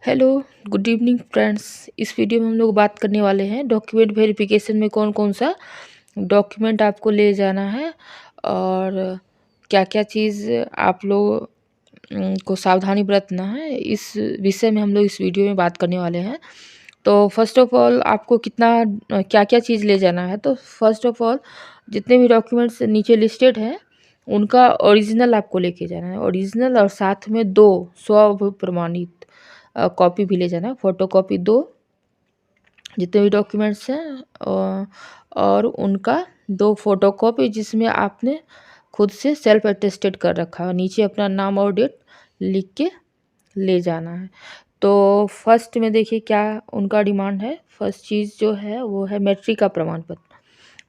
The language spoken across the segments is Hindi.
Hello, good evening friends. इस वीडियो में हम लोग बात करने वाले हैं डॉक्यूमेंट वेरिफिकेशन में कौन कौन सा डॉक्यूमेंट आपको ले जाना है और क्या क्या चीज़ आप लोग को सावधानी बरतना है। इस विषय में हम लोग इस वीडियो में बात करने वाले हैं। तो फर्स्ट ऑफ ऑल आपको कितना क्या क्या चीज़ ले जाना है। तो फर्स्ट ऑफ ऑल जितने भी डॉक्यूमेंट्स नीचे लिस्टेड हैं उनका ओरिजिनल आपको लेके जाना है। ओरिजिनल और साथ में 2 स्व प्रमाणित कॉपी भी ले जाना है। फ़ोटोकॉपी 2 जितने भी डॉक्यूमेंट्स हैं और उनका 2 फ़ोटोकॉपी जिसमें आपने खुद से सेल्फ अटेस्टेड कर रखा है। नीचे अपना नाम और डेट लिख के ले जाना है। तो फर्स्ट में देखिए क्या उनका डिमांड है। फर्स्ट चीज़ जो है वो है मैट्रिक का प्रमाण पत्र।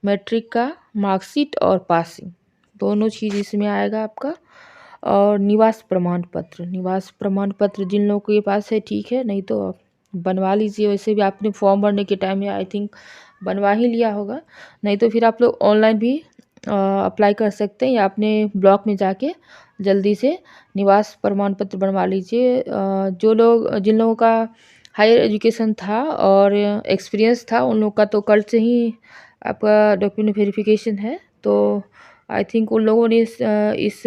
मैट्रिक का मार्कशीट और पासिंग दोनों चीज़ इसमें आएगा आपका। और निवास प्रमाण पत्र, निवास प्रमाण पत्र जिन लोगों के पास है ठीक है, नहीं तो आप बनवा लीजिए। वैसे भी आपने फॉर्म भरने के टाइम में आई थिंक बनवा ही लिया होगा, नहीं तो फिर आप लोग ऑनलाइन भी अप्लाई कर सकते हैं या अपने ब्लॉक में जाके जल्दी से निवास प्रमाण पत्र बनवा लीजिए। जो लोग जिन लोगों का हायर एजुकेशन था और एक्सपीरियंस था उन लोगों का तो कल से ही आपका डॉक्यूमेंट वेरिफिकेशन है, तो आई थिंक उन लोगों ने इस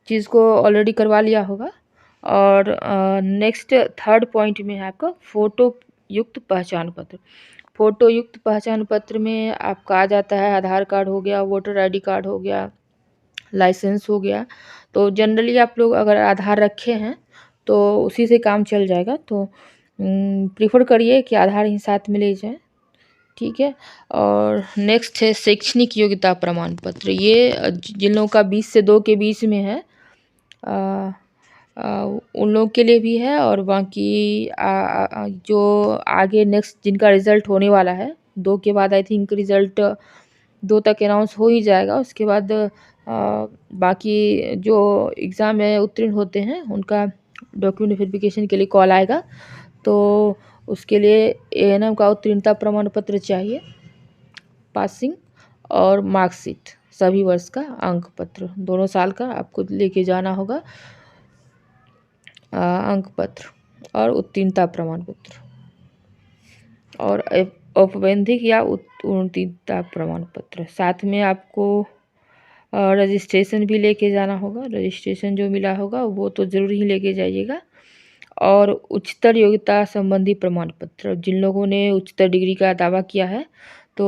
चीज़ को ऑलरेडी करवा लिया होगा। और नेक्स्ट थर्ड पॉइंट में है आपका फ़ोटो युक्त पहचान पत्र। फ़ोटो युक्त पहचान पत्र में आपका आ जाता है आधार कार्ड हो गया, वोटर आईडी कार्ड हो गया, लाइसेंस हो गया। तो जनरली आप लोग अगर आधार रखे हैं तो उसी से काम चल जाएगा। तो प्रेफर करिए कि आधार ही साथ में ले जाएं, ठीक है। और नेक्स्ट है शैक्षणिक योग्यता प्रमाण पत्र। ये जिन लोगों का 20 से 2 के बीच में है उन लोग के लिए भी है। और बाकी जो आगे नेक्स्ट जिनका रिज़ल्ट होने वाला है 2 के बाद आई थिंक रिज़ल्ट 2 तक अनाउंस हो ही जाएगा। उसके बाद बाकी जो एग्ज़ाम में उत्तीर्ण होते हैं उनका डॉक्यूमेंट वेरिफिकेशन के लिए कॉल आएगा। तो उसके लिए एएनएम का उत्तीर्णता प्रमाण पत्र चाहिए, पासिंग और मार्कशीट, सभी वर्ष का अंक पत्र दोनों साल का आपको लेके जाना होगा। अंक पत्र और उत्तीर्णता प्रमाण पत्र और औपबंधिक या उत्तीर्णता प्रमाण पत्र। साथ में आपको रजिस्ट्रेशन भी लेके जाना होगा। रजिस्ट्रेशन जो मिला होगा वो तो ज़रूर ही लेके जाइएगा। और उच्चतर योग्यता संबंधी प्रमाण पत्र, जिन लोगों ने उच्चतर डिग्री का दावा किया है तो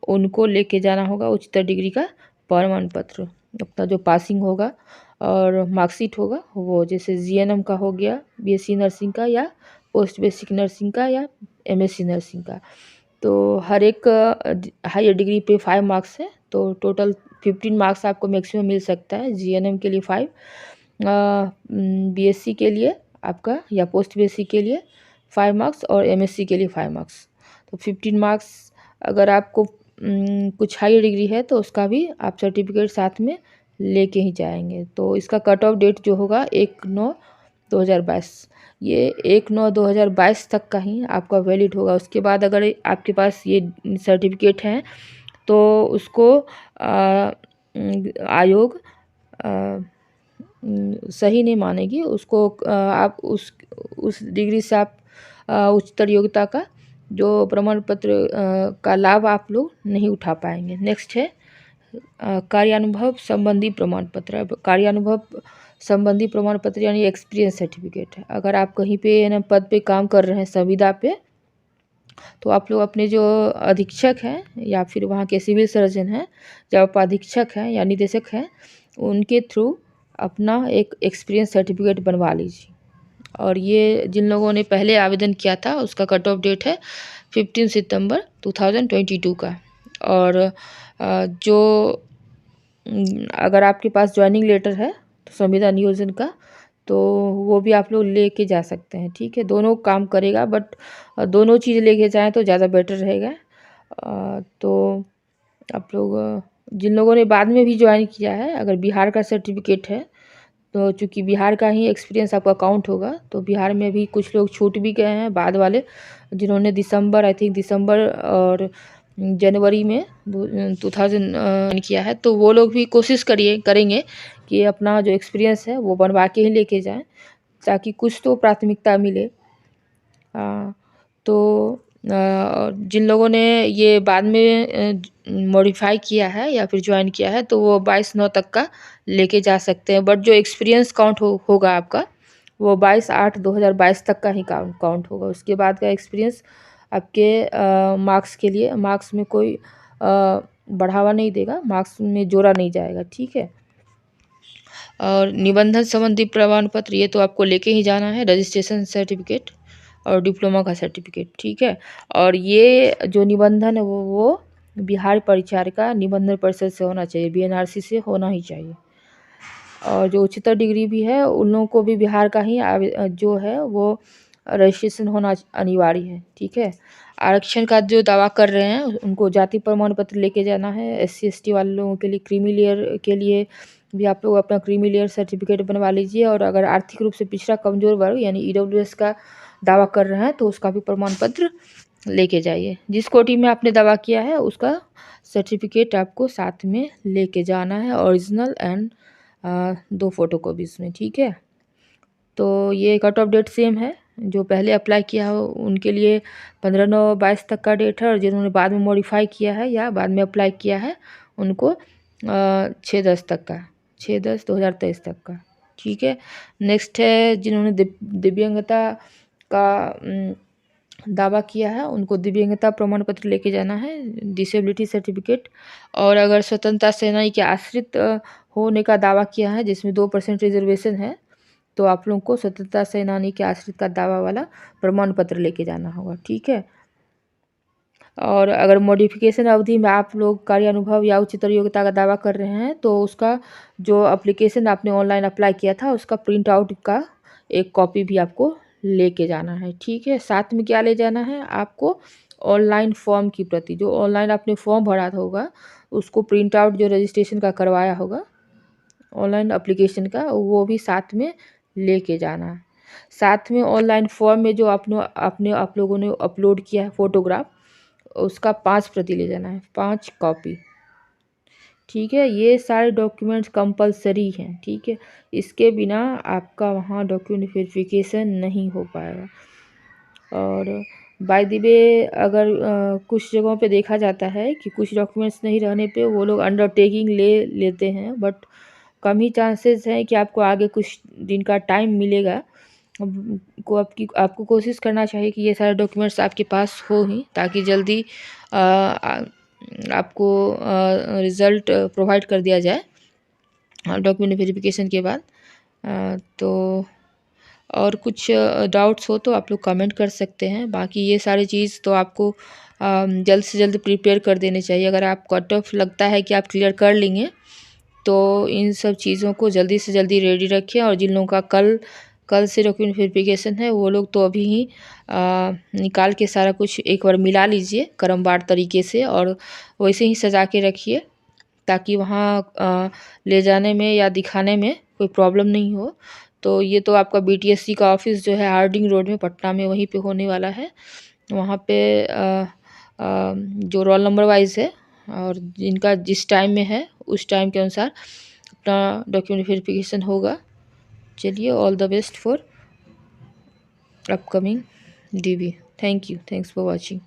उनको लेके जाना होगा उच्चतर डिग्री का प्रमाण पत्र। अपना जो पासिंग होगा और मार्कशीट होगा वो जैसे जीएनएम का हो गया, बीएससी नर्सिंग का या पोस्ट बेसिक नर्सिंग का या एमएससी नर्सिंग का। तो हर एक हायर डिग्री पे 5 मार्क्स है, तो टोटल 15 मार्क्स आपको मैक्सिमम मिल सकता है। जीएनएम के लिए 5, बीएससी के लिए आपका या पोस्ट बेसिक के लिए 5 मार्क्स और एमएससी के लिए 5 मार्क्स, तो 15 मार्क्स। अगर आपको कुछ हाई डिग्री है तो उसका भी आप सर्टिफिकेट साथ में लेके ही जाएंगे। तो इसका कट ऑफ डेट जो होगा 1/9/2022, ये 1/9/2022 तक का ही आपका वैलिड होगा। उसके बाद अगर आपके पास ये सर्टिफिकेट हैं तो उसको आयोग सही नहीं मानेगी उसको। आप उस डिग्री से आप उच्चतर योग्यता का जो प्रमाण पत्र का लाभ आप लोग नहीं उठा पाएंगे। नेक्स्ट है कार्यानुभव संबंधी प्रमाण पत्र। अब कार्यानुभव संबंधी प्रमाण पत्र यानी एक्सपीरियंस सर्टिफिकेट है। अगर आप कहीं पे ना पद पे काम कर रहे हैं संविदा पे, तो आप लोग अपने जो अधीक्षक हैं या फिर वहाँ के सिविल सर्जन हैं, जब आप अधीक्षक हैं या निदेशक हैं, उनके थ्रू अपना एक एक्सपीरियंस सर्टिफिकेट बनवा लीजिए। और ये जिन लोगों ने पहले आवेदन किया था उसका कट ऑफ डेट है 15 सितंबर 2022 का। और जो अगर आपके पास ज्वाइनिंग लेटर है तो संविदा नियोजन का, तो वो भी आप लोग लेके जा सकते हैं, ठीक है। दोनों काम करेगा, बट दोनों चीज़ लेके जाएं तो ज़्यादा बेटर रहेगा। तो आप लोग जिन लोगों ने बाद में भी ज्वाइन किया है, अगर बिहार का सर्टिफिकेट है तो चूँकि बिहार का ही एक्सपीरियंस आपका काउंट होगा, तो बिहार में भी कुछ लोग छूट भी गए हैं बाद वाले, जिन्होंने दिसंबर और जनवरी में 2000 किया है। तो वो लोग भी कोशिश करेंगे कि अपना जो एक्सपीरियंस है वो बनवा के ही लेके जाएं, ताकि कुछ तो प्राथमिकता मिले तो जिन लोगों ने ये बाद में मॉडिफाई किया है या फिर ज्वाइन किया है तो वो 22/9 तक का लेके जा सकते हैं, बट जो एक्सपीरियंस काउंट होगा आपका वो 22/8/2022 तक का ही काउंट होगा। उसके बाद का एक्सपीरियंस आपके मार्क्स के लिए, मार्क्स में कोई बढ़ावा नहीं देगा, मार्क्स में जोड़ा नहीं जाएगा, ठीक है। और निबंधन संबंधी प्रमाण पत्र ये तो आपको लेके ही जाना है, रजिस्ट्रेशन सर्टिफिकेट और डिप्लोमा का सर्टिफिकेट, ठीक है। और ये जो निबंधन है वो बिहार परिचारिका निबंधन परिषद से होना चाहिए, बीएनआरसी से होना ही चाहिए। और जो उच्चतर डिग्री भी है उन लोगों को भी बिहार का ही जो है वो रजिस्ट्रेशन होना अनिवार्य है, ठीक है। आरक्षण का जो दावा कर रहे हैं उनको जाति प्रमाण पत्र लेके जाना है। SC ST वाले लोगों के लिए, क्रीमी लेयर के लिए भी आप लोग अपना क्रीमी लेयर सर्टिफिकेट बनवा लीजिए। और अगर आर्थिक रूप से पिछड़ा कमजोर वर्ग यानी EWS का दावा कर रहे हैं तो उसका भी प्रमाण पत्र लेके जाइए। जिस कोटि में आपने दावा किया है उसका सर्टिफिकेट आपको साथ में लेके जाना है, ओरिजिनल एंड 2 फोटोकॉपीज में, ठीक है। तो ये कट ऑफ डेट सेम है, जो पहले अप्लाई किया हो उनके लिए 15/9/22 तक का डेट है, और जिन्होंने बाद में मॉडिफाई किया है या बाद में अप्लाई किया है उनको 6/10 तक का, 6/10/2023 तक का, ठीक है। नेक्स्ट है जिन्होंने दिव्यांगता का दावा किया है उनको दिव्यांगता प्रमाण पत्र लेके जाना है, डिसेबिलिटी सर्टिफिकेट। और अगर स्वतंत्रता सेनानी के आश्रित होने का दावा किया है जिसमें 2% रिजर्वेशन है तो आप लोगों को स्वतंत्रता सेनानी के आश्रित का दावा वाला प्रमाण पत्र लेके जाना होगा, ठीक है। और अगर मॉडिफिकेशन अवधि में आप लोग कार्यानुभव या उच्चतर योग्यता का दावा कर रहे हैं तो उसका जो एप्लीकेशन आपने ऑनलाइन अप्लाई किया था उसका प्रिंट आउट का एक कॉपी भी आपको लेके जाना है, ठीक है। साथ में क्या ले जाना है आपको, ऑनलाइन फॉर्म की प्रति, जो ऑनलाइन आपने फॉर्म भरा था होगा उसको प्रिंट आउट जो रजिस्ट्रेशन का करवाया होगा ऑनलाइन एप्लीकेशन का वो भी साथ में लेके जाना है। साथ में ऑनलाइन फॉर्म में जो आप लोगों ने अपलोड किया है फोटोग्राफ उसका 5 प्रति ले जाना है, 5 कॉपी, ठीक है। ये सारे डॉक्यूमेंट्स कंपलसरी हैं, ठीक है। इसके बिना आपका वहाँ डॉक्यूमेंट वेरिफिकेशन नहीं हो पाएगा। और बाय द वे अगर कुछ जगहों पे देखा जाता है कि कुछ डॉक्यूमेंट्स नहीं रहने पे वो लोग अंडरटेकिंग ले लेते हैं, बट कम ही चांसेस हैं कि आपको आगे कुछ दिन का टाइम मिलेगा। आपको कोशिश करना चाहिए कि ये सारे डॉक्यूमेंट्स आपके पास हो ही, ताकि जल्दी आपको रिज़ल्ट प्रोवाइड कर दिया जाए डॉक्यूमेंट वेरिफिकेशन के बाद। तो और कुछ डाउट्स हो तो आप लोग कमेंट कर सकते हैं। बाकी ये सारी चीज़ तो आपको जल्द से जल्द प्रिपेयर कर देने चाहिए। अगर आप कट ऑफ लगता है कि आप क्लियर कर लेंगे तो इन सब चीज़ों को जल्दी से जल्दी रेडी रखें। और जिन लोगों का कल से डॉक्यूमेंट वेरिफिकेशन है वो लोग तो अभी ही निकाल के सारा कुछ एक बार मिला लीजिए क्रमवार तरीके से, और वैसे ही सजा के रखिए ताकि वहाँ ले जाने में या दिखाने में कोई प्रॉब्लम नहीं हो। तो ये तो आपका BTSC का ऑफिस जो है हार्डिंग रोड में पटना में वहीं पे होने वाला है। वहाँ पे जो रोल नंबर वाइज है और जिनका जिस टाइम में है उस टाइम के अनुसार अपना डॉक्यूमेंट वेरिफिकेशन होगा। चलिए, all the best for upcoming DB। Thank you, thanks for watching.